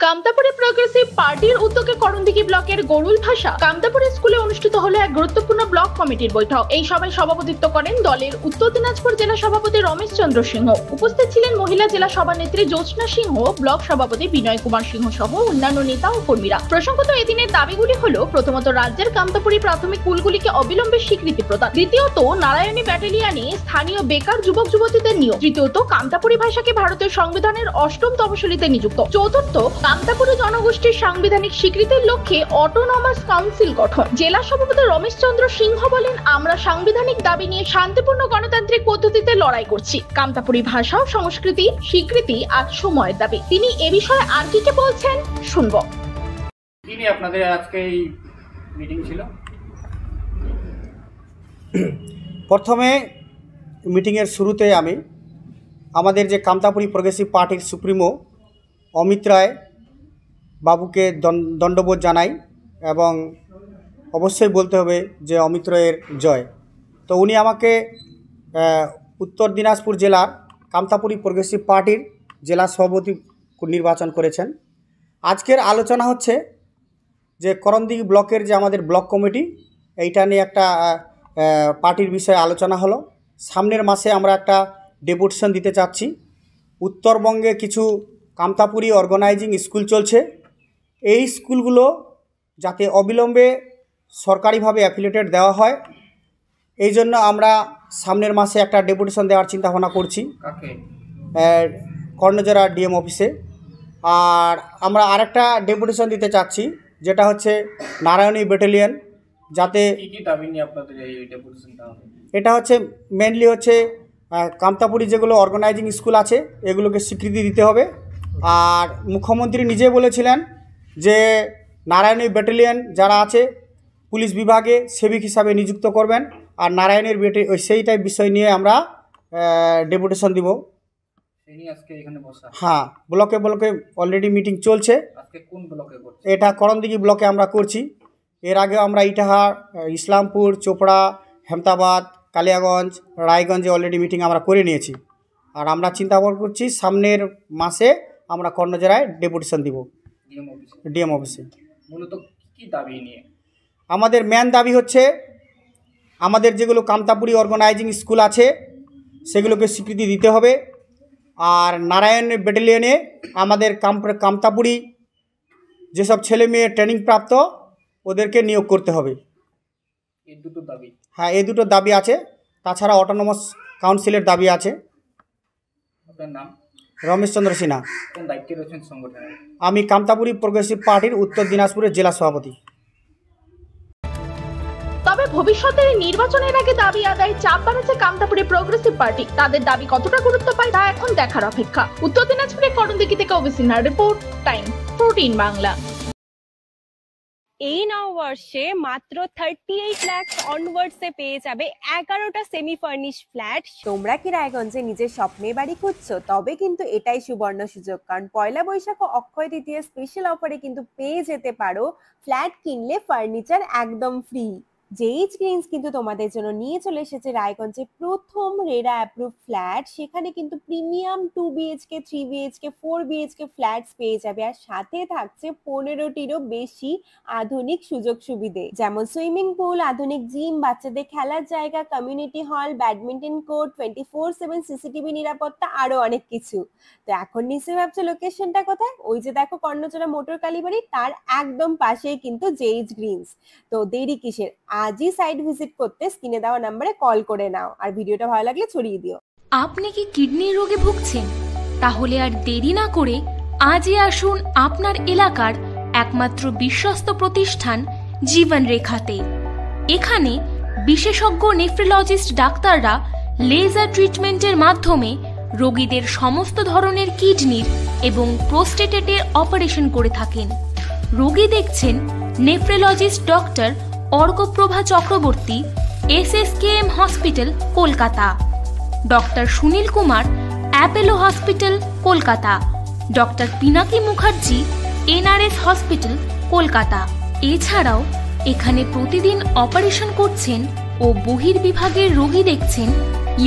কামতাপুরে progressive পার্টির উদ্যোগে করণদিঘি ব্লকের গরুল ভাষা কামতাপুরে স্কুলে অনুষ্ঠিত হলো এক গুরুত্বপূর্ণ ব্লক কমিটির বৈঠক। এই সভায় সভাপতিত্ব করেন দলের উত্তর দিনাজপুর জেলা সভাপতি রমেশ চন্দ্র সিংহ। উপস্থিত ছিলেন মহিলা জেলা সভানেত্রী জ্যোৎস্না সিংহ, ব্লক সভাপতি বিনয় কুমার সিংহ সহ অন্যান্য নেতা ও কর্মীরা। প্রসঙ্গত এদিনের দাবিগুলি হলো, প্রথমত রাজ্যের কামতাপুরী প্রাথমিক স্কুলগুলিকে অবিলম্বে স্বীকৃতি প্রদান, দ্বিতীয়ত নারায়ণী ব্যাটালিয়নে স্থানীয় বেকার যুবক যুবতীদের নিয়োগ, তৃতীয়ত কামতাপুরী ভাষাকে ভারতের সংবিধানের ৮ম তফসিলিতে নিযুক্ত, চতুর্থ কামতাপুরী জনগোষ্ঠীর সাংবিধানিক স্বীকৃতির লক্ষ্যে অটোনমাস কাউন্সিল গঠন। জেলা সভাপতি রমেশ চন্দ্র সিংহ বলেন, আমরা সাংবিধানিক দাবি নিয়ে শান্তিপূর্ণ গণতান্ত্রিক পদ্ধতিতে লড়াই করছি। কামতাপুরী ভাষা ও সংস্কৃতি স্বীকৃতি আজ সময়ের দাবি। তিনি এ বিষয়ে আর কি বলছেন শুনবো। তিনি আপনাদের আজকে এই মিটিং ছিল। প্রথমে মিটিংয়ের শুরুতে আমি আমাদের যে কামতাপুরী প্রগ্রেসিভ পার্টির সুপ্রিমো অমিত রায় বাবুকে দণ্ডবোধ জানাই এবং অবশ্যই বলতে হবে যে অমিত রায়ের জয়। তো উনি আমাকে উত্তর দিনাজপুর জেলার কামতাপুরী প্রগ্রেসিভ পার্টির জেলা সভাপতি নির্বাচন করেছেন। আজকের আলোচনা হচ্ছে যে করণদিঘি ব্লকের যে আমাদের ব্লক কমিটি, এইটা নিয়ে একটা পার্টির বিষয়ে আলোচনা হলো। সামনের মাসে আমরা একটা ডেপুটেশন দিতে চাচ্ছি। উত্তরবঙ্গে কিছু কামতাপুরী অর্গানাইজিং স্কুল চলছে, এই স্কুলগুলো যাতে অবিলম্বে সরকারিভাবে অ্যাফিলিয়েটেড দেওয়া হয়, এই জন্য আমরা সামনের মাসে একটা ডেপুটেশন দেওয়ার চিন্তাভাবনা করছি কর্ণজোড়া ডিএম অফিসে। আর আমরা আরেকটা ডেপুটেশন দিতে চাচ্ছি, যেটা হচ্ছে নারায়ণী ব্যাটালিয়ন, যাতে এটা হচ্ছে মেনলি হচ্ছে কামতাপুরী যেগুলো অর্গানাইজিং স্কুল আছে এগুলোকে স্বীকৃতি দিতে হবে। আর মুখ্যমন্ত্রী নিজে বলেছিলেন যে নারায়ণী ব্যাটালিয়ন যারা আছে পুলিশ বিভাগে সেবিক হিসাবে নিযুক্ত করবেন, আর নারায়ণের সেইটাই বিষয় নিয়ে আমরা ডেপুটেশন দিব। হ্যাঁ, ব্লকে ব্লকে অলরেডি মিটিং চলছে। এটা করণদিঘি ব্লকে আমরা করছি। এর আগেও আমরা ইটাহার, ইসলামপুর, চোপড়া, হেমতাবাদ, কালিয়াগঞ্জ, রায়গঞ্জে অলরেডি মিটিং আমরা করে নিয়েছি। আর আমরা চিন্তা করছি সামনের মাসে আমরা কর্ণজোড়ায় ডেপুটেশন দিব ডিএম অফিসে। মূলত কি দাবি নিয়ে? আমাদের মেন দাবি হচ্ছে আমাদের যেগুলো কামতাপুরী অর্গানাইজিং স্কুল আছে সেগুলোকে স্বীকৃতি দিতে হবে। আর নারায়ণ ব্যাটালিয়নে আমাদের কামতাপুরী যেসব ছেলে মেয়ে ট্রেনিং প্রাপ্ত ওদেরকে নিয়োগ করতে হবে। এই দুটো দাবি, হ্যাঁ, এই দুটো দাবি আছে। তাছাড়া অটোনমাস কাউন্সিলের দাবি আছে। আপনার নাম? রমেশ চন্দ্র সিনহা। কোন দায়িত্বে রয়েছেন সংগঠনে? আমি কামতাপুরী প্রগ্রেসিভ পার্টির উত্তর দিনাজপুরের জেলা সভাপতি। তবে ভবিষ্যতের নির্বাচনের আগে দাবি আদায় চাপ বাড়াচ্ছে কামতাপুরী প্রগ্রেসিভ পার্টি। তাদের দাবি কতটা গুরুত্ব পায় তা এখন দেখার অপেক্ষা। উত্তর দিনাজপুরের করণদিঘি থেকে ওবি সিনহার রিপোর্ট, টাইম 14 বাংলা। এই নববর্ষে মাত্র 38 লাখ অনওয়ার্ডসে পেয়ে যাবে 11টা সেমি ফার্নিশ ফ্ল্যাট। তোমরা কি রায়গঞ্জে নিজের স্বপ্নের বাড়ি খুঁজছো? তবে কিন্তু এটাই সুবর্ণ সুযোগ, কারণ পয়লা বৈশাখ ও অক্ষয় তৃতীয়া স্পেশাল অফারে কিন্তু পেয়ে যেতে পারো ফ্ল্যাট কিনলে ফার্নিচার একদম ফ্রি। জেইচ গ্রিনস কিন্তু তোমাদের জন্য নিয়ে চলে এসেছে রায়গঞ্জে প্রথম রেরা অ্যাপ্রুভ ফ্ল্যাট। সেখানে কিন্তু premium 2 BHK, 3 BHK, 4 BHK flats পেয়ে যাবে। আর সাথে থাকছে 15টিরও বেশি আধুনিক সুযোগ সুবিধে, যেমন সুইমিং পুল, আধুনিক জিম, বাচ্চাদের খেলার জায়গা, community hall, badminton court, 24/7 CCTV নিরাপত্তা, আরো অনেক কিছু। তো এখন নিশ্চয়ই ভাবছো লোকেশনটা কোথায়? ওই যে দেখো কর্ণজোড়া মোটর কালীবাড়ি, তার একদম পাশেই কিন্তু জেইচ গ্রিনস। তো দেরি কিসের? আজই সাইট ভিজিট করতে স্ক্রিনে দেওয়া নম্বরে কল করে নাও। আর ভিডিওটা ভালো লাগলে ছড়িয়ে দিও। আপনি কি কিডনির রোগে ভুগছেন? তাহলে আর দেরি না করে আজই আসুন আপনার এলাকার একমাত্র বিশ্বস্ত প্রতিষ্ঠান জীবন রেখাতে। এখানে বিশেষজ্ঞ নেফ্রোলজিস্ট ডাক্তাররা লেজার ট্রিটমেন্টের মাধ্যমে রোগীদের সমস্ত ধরনের কিডনির এবং প্রোস্টেটের অপারেশন করে থাকেন। রোগী দেখছেন nephrologist doctor Arkaprava Chakraborty, SSKM hospital, Kolkata. Doctor Sunil Kumar, Apollo hospital, Kolkata. Doctor Pinaki Mukherjee, NRS hospital, Kolkata. এছাড়াও এখানে প্রতিদিন অপারেশন করছেন ও বহির্বিভাগের রোগী দেখছেন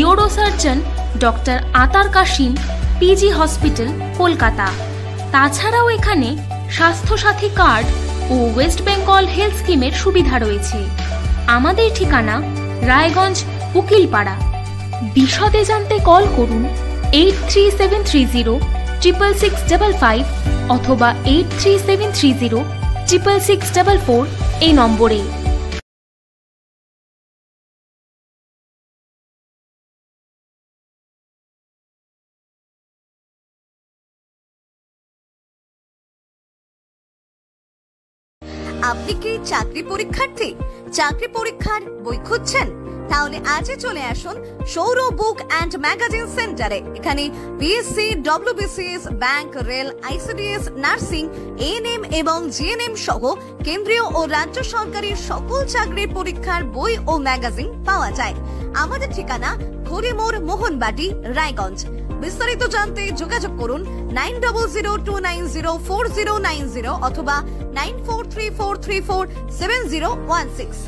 ইউরোসার্জন ডক্টর আতার কাশিম, PG হসপিটাল, কলকাতা। তাছাড়াও এখানে স্বাস্থ্যসাথী কার্ড ও ওয়েস্ট বেঙ্গল হেলথ স্কিমের সুবিধা রয়েছে। আমাদের ঠিকানা রায়গঞ্জ উকিলপাড়া। বিশদে জানতে কল করুন 8373066655 অথবা 8373066644 এই নম্বরে। আপনি কি চাকরি পরীক্ষার্থী? চাকরি পরীক্ষার বই খুঁজছেন? তাহলে আজই চলে আসুন সৌরভ বুক অ্যান্ড ম্যাগাজিন সেন্টারে। এখানে BSc, WBCS, bank, rail, ICDS, nursing, ANM এবং জিএনএম সহ কেন্দ্রীয় ও রাজ্য সরকারি সকল চাকরির পরীক্ষার বই ও ম্যাগাজিন পাওয়া যায়। আমাদের ঠিকানা খড়িমোড়, মোহনবাটি, রায়গঞ্জ। বিস্তারিত জানতে যোগাযোগ করুন 9002904090 অথবা 9434347016।